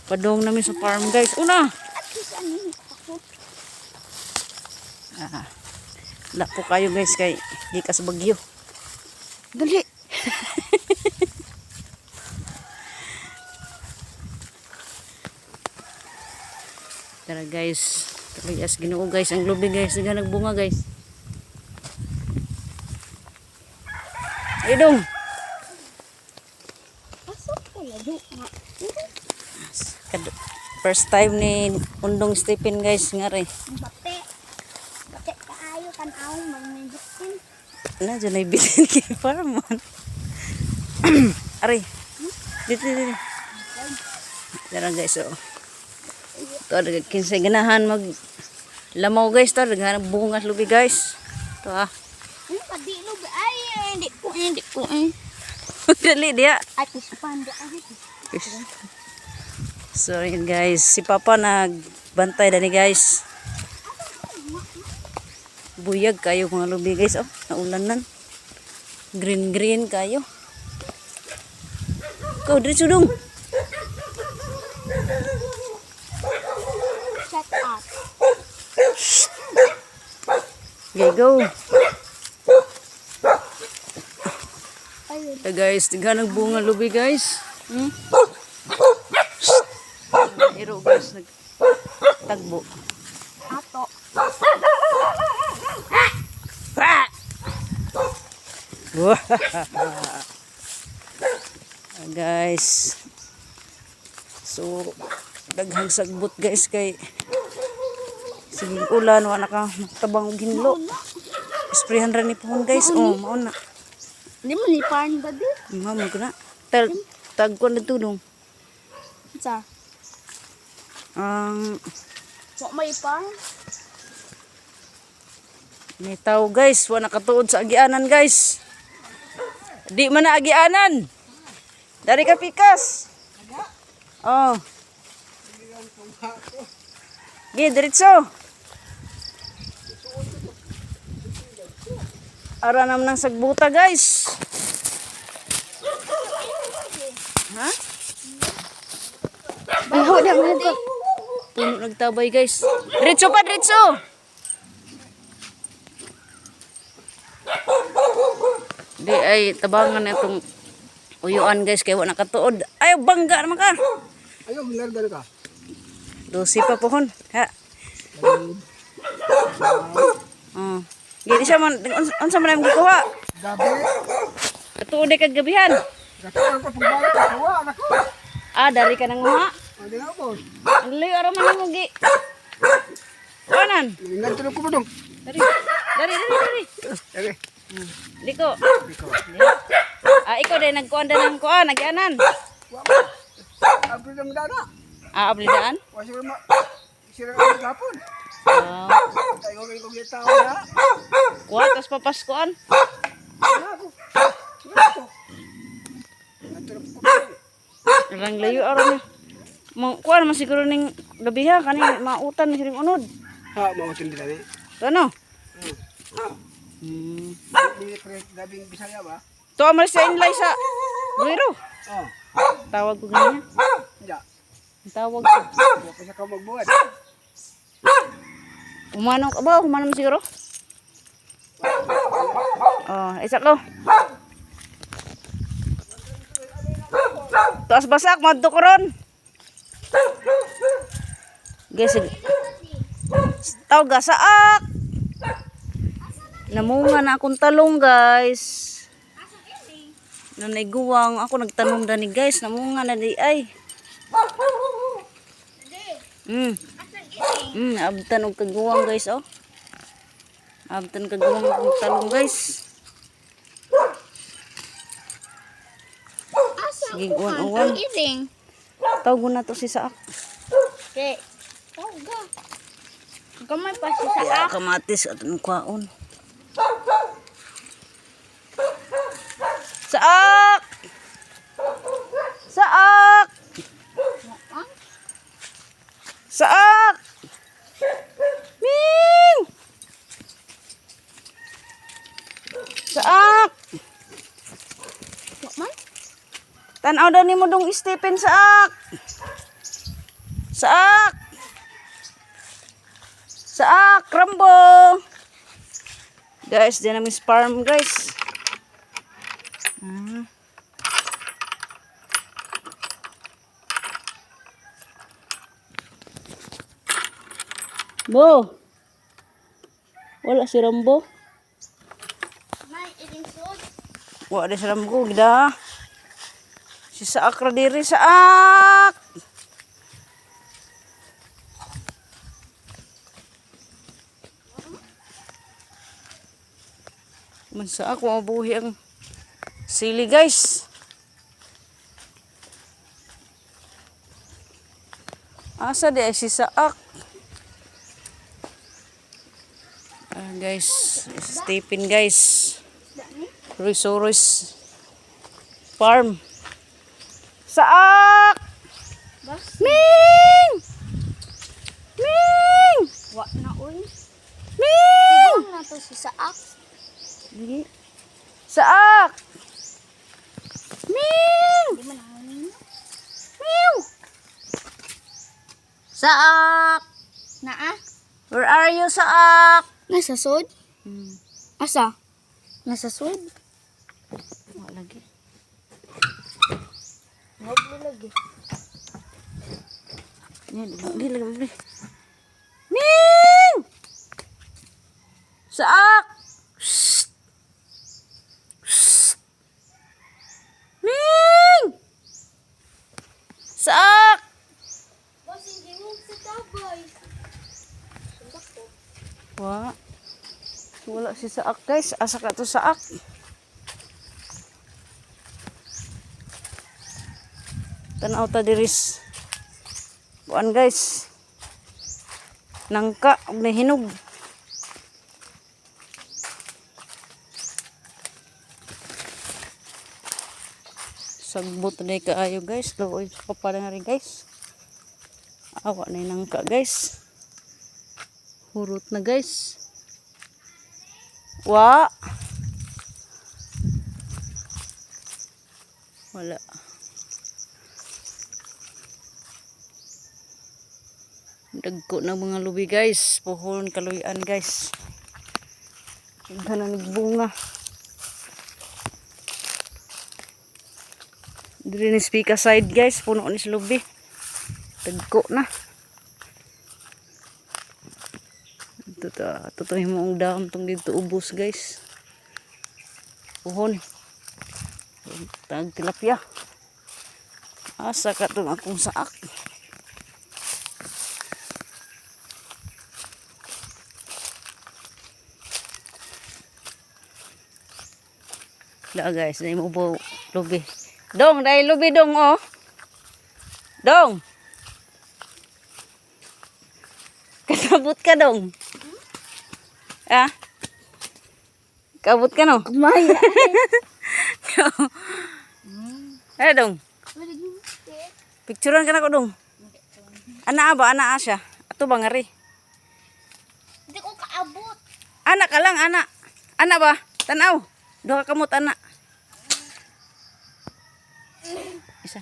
Padong namin sa farm guys. Una! Wala po kayo guys kay gikas bagyo. Dali! Tara guys. Talayas Ginoo guys. Ang lubi guys. Naga nagbunga guys. Idong! First time ni Undong Stephen guys nga rin. Bate. Bate kaayo tanaw magmeditin. Wala dyan ay bilhin kay farman. Aray. Dito. Tara guys oh. Ito ada kinsay ganahan mag lamaw guys to. Naghanap bunga lubi guys. Ito ah. Ano pa di lubi? Ay hindi ko. Dali dia. At ispanda ay. So yun guys, si Papa nagbantay na ni guys. Buyag kayo mga lubi guys. Oh, naulanan. Green kayo. Go, dito sudong. Shut up. Okay, go. Ayun. So guys, tighanang bunga lubi guys. Iro guys, nagtagbo. Ato. Guys. So, daghang sagbot guys kay sige ulan wala ka tabang og hinlo. Sprayhan ra ni pohon guys. Oh, mao na. Hindi mo ni parn ba di? Mao ko na. Tag ko na tudong. Sa? Wa may parn? May tao guys, wala nakatuod sa agianan guys. Di man na agianan. Dari ka pikas. Oh. Gi diretso. Ara nam nang sagbuta guys. Ha? Baho na mo ko. Puno nagtabay guys. Diretso pa, diretso. Di ay tabangan itong uyuan guys kaya wala nakatuod. Ayaw bangga naman ka. Ayaw, milarga ka. Dosi pa pohon. Ha. Oh. Gini siya man unsa man ang gikuha? Gabi. Katuod kay gabihan. Gatuan ko pagbalik ka. Tawa, anak ko. Ah, dari ka nang mga. Hindi na ako. Ang layo ara man mo gi. Kanan. Nagtulog ko ba dong? Dari. Dari. Liko. Ah, ikaw din nagkuan ng kuan, nagyanan. Abri ng dana. Ah, ablidaan. Wasi mo. Sira ka gapon. Ah, Tayo ko yung tao na. kuha tas papaskuan. Ako. Ito. Nagtulog ko. Lang layo ara ni. Mo kuan man siguro ning gabiha kani mautan ni siring unod. Ha, mau tindi tadi. Ano? Di pre gabing Bisaya ba? To amal sa inlay sa Buiro. Oh. Tawag ko ganyan. Ya. Tawag ko. Wa pa ka magbuhat. Umano ka ba? Umano mo siguro? Oh, isa ko. Taas basak, madto ko ron. Guys, tawag ga saak. Namunga na akong talong guys. Nanay guwang. Ako nagtanong na ni guys. Namunga na di ay. Abtan og kaguwang guys oh. Abtan kaguwang akong talong guys. Sige, uwan. Tawag na to si Saak. Okay. Tawga. Kamay pa si Kaya Saak. kamatis at ang kwaon. Saak! Saak! Saak! Ming! Saak! Wa man? Tanaw daw ni mo dong Stephen Saak. Saak! Saak! Rambo! Guys, diyan namin farm guys. Bo! Wala si Rambo. May iring sod. Wala di si Rambo. Gida. Si Saak ra diri. Saak! Man Saak, mabuhi ang sili guys. Asa di ay si Saak? Guys, Stephen guys. Royce farm. Saak! Bas. Ming! Ming! Wa na uy. Ming! Tigong na to si Saak. Dili. Saak! Ming! Di man ang Meow! Saak! naa. Where are you, Saak? Nasa sod? Hmm. Asa? Nasa sod? Wala lagi. Wala lagi. Yan, dili lagi. Ming! Saak! Shh! Shh! Ming! Saak! Bas hindi mo sa tabay. Wala si Saak guys. Asa ka to Saak? Tanaw ta diris. Buan guys. Nangka ug nahinog. Sagbot na kaayo guys. Luoy ko pa na rin guys. Awa na yung nangka guys. Hurot na guys. Wa. Wala. Dagko ng mga lubi guys. Puhon kaluyan guys. Ganda na nagbunga. Dili ni speaker side guys. Puno ni sa lubi. Dagko na. Tutuhin mo ang dam tong dito ubos guys. Puhon. Tag tilapia. Asa ka tong akong Saak. La guys, dai mo bo lubi. Dong, dai lubi dong oh. Dong. Kasabot ka dong. Ah? Kabot ka no? Maya. Eh dong. Picturean ka na ko dong. Ana ba? Ana siya. Ato ba ngari? Hindi ko kaabot. Ana ka lang, ana. Ana ba? Tanaw. Duha ka kamot, ana. Isa.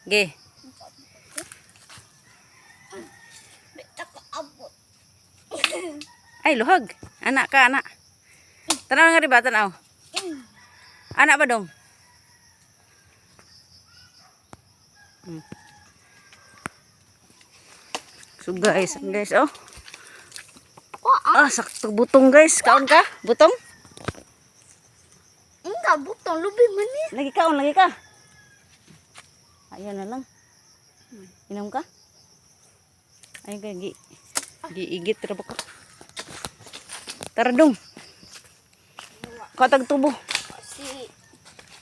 Ge. Hindi ko kaabot. Ay, luhag. Anak ka, anak. Tanaw nga ba, tanaw. Anak ba dong? So guys, oh. Sakto butong guys. Kaon ka? Butong? Enggak, butong lubi man eh. Lagi kaon, lagi ka. Ayan na lang. Inom ka? Ayun ka, giigit. Tara ba ka? Tara dong. Katag tubo. Si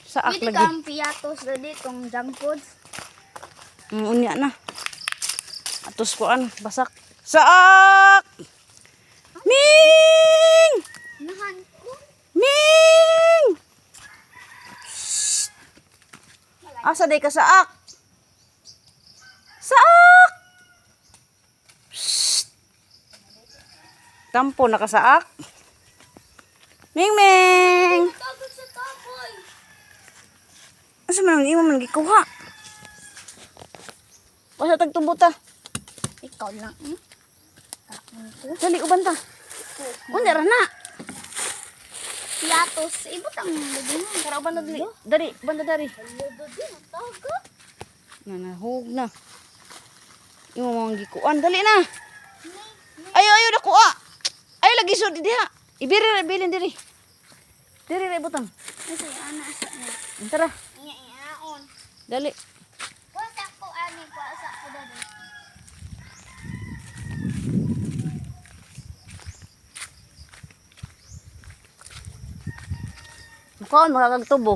Saak pwede lagi. kang piyatos na ditong junk food. Unya na. Atos koan, basak. Saak! Ming! Nahan ko. Ming! Shh. Asa day ka Saak? Saak! Shh. Tampo na ka Saak? Ming Ming! Tagod sa taboy. Asa man ang imo man gikuha? Basta tagtubo ta. Ikaw lang. Kaon ko. Dali, uban ta. Kundi, rana. Piatos. Ibot ang lagyan. Tara, uban na dali. Dari, uban na dari. Lodo din. Ang taga. Nanahog na. Yung mga gikuan. Dali na. Ayo, nakuha. Ay, lagi so, di diha. Ibiri, bilin diri. Diri, butang. Kasi ana sa na. Tara, Iya-iyaon. dali. Kuwasa ko ani. Kuwasa ko dali. Mukaon, makakagtubo.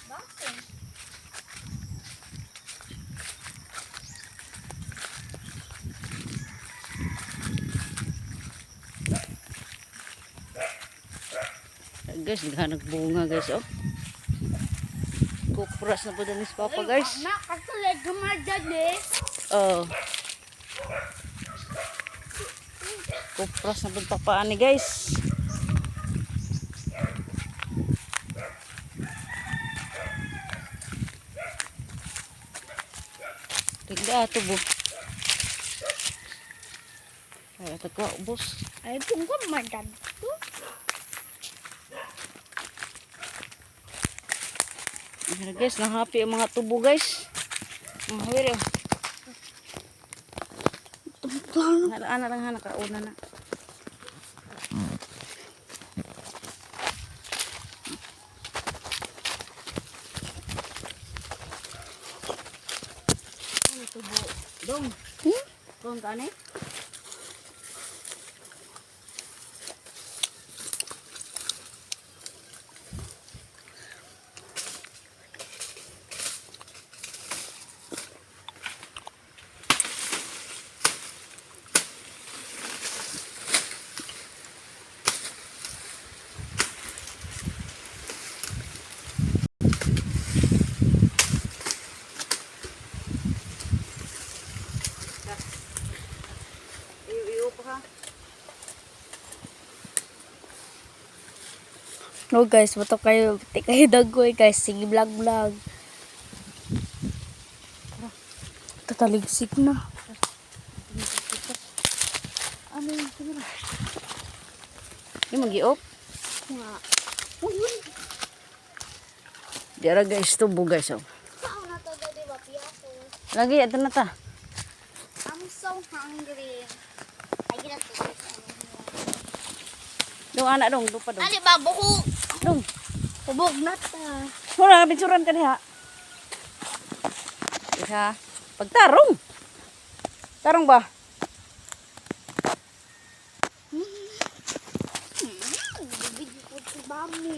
Bakit? Guys, naghanag bunga guys, oh. Kupras na po din si Papa guys. Anak, kasalig gumadali. Oh. Kupras na po Papa ani guys. Tigda tubo. Ay, ito ko, ubos. Ay, kung gumadali. Ayan, guys, nahapi ang mga tubo guys. Ang hawiri. Ana lang ha, nakauna na. Ano tubo? Dong. Dong ka ni? Iyo pa ka. No guys, bato kayo. Di kayo dagoy guys. Sige vlog. Tataligsik na. Ano yung siguro? Yung mag-iop? Nga. Diara guys, tubo guys, oh. Saan na to dali ba piyato? Lagi, ito na ta. I'm so hungry. Ay, gina to guys. Dong, anak dong, lupa dong. Ano ba? Buko. Dong, Hubog na ta. wala, binsuran ka diha. Diha. Pagtarong. Tarong ba? Bibig ko si Mami.